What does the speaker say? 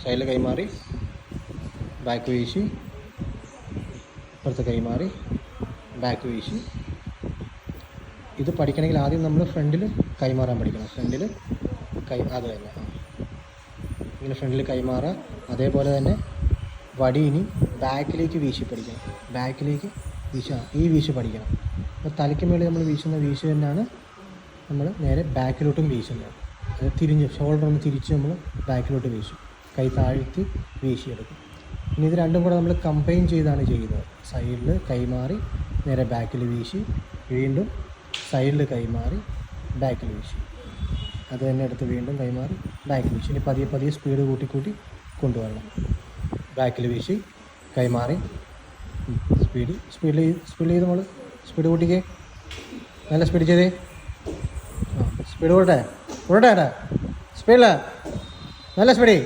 സൈഡിൽ കൈമാറി ബാക്ക് വീശി, ഇപ്പുറത്ത് കൈമാറി ബാക്ക് വീശി. ഇത് പഠിക്കണമെങ്കിൽ ആദ്യം നമ്മൾ ഫ്രണ്ടിൽ കൈമാറാൻ പഠിക്കണം. ഫ്രണ്ടിൽ അത് തന്നെ ഇങ്ങനെ ഫ്രണ്ടിൽ കൈമാറുക. അതേപോലെ തന്നെ വടി ഇനി ബാക്കിലേക്ക് വീശി പഠിക്കണം. ബാക്കിലേക്ക് ഈ വീശ് പഠിക്കണം. അപ്പോൾ തലയ്ക്ക് മേളിൽ നമ്മൾ വീശുന്ന വീശ് തന്നെയാണ് നമ്മൾ നേരെ ബാക്കിലോട്ടും വീശുന്നത്. അത് തിരിഞ്ഞ് ഷോൾഡർ ഒന്ന് തിരിച്ച് നമ്മൾ ബാക്കിലോട്ട് വീശും. കൈ താഴ്ത്തി വീശിയെടുക്കും. ഇനി ഇത് രണ്ടും കൂടെ നമ്മൾ കമ്പൈൻ ചെയ്താണ് ചെയ്യുന്നത്. സൈഡിൽ കൈമാറി നേരെ ബാക്കിൽ വീശി, വീണ്ടും സൈഡിൽ കൈമാറി ബാക്കിൽ വീശി, അത് തന്നെ എടുത്ത് വീണ്ടും കൈമാറി ബാക്കിൽ വീശി. ഇനി പതിയെ പതിയെ സ്പീഡ് കൂട്ടി കൊണ്ടുവരണം. ബാക്കിൽ വീശി കൈമാറി സ്പീഡ് ചെയ്ത് നമ്മൾ സ്പീഡ് കൂട്ടിക്കേ. നല്ല സ്പീഡ് ചെയ്തേ. സ്പീഡ് കൂട്ടട്ടെ സ്പീഡില്ല നല്ല സ്പീഡ്.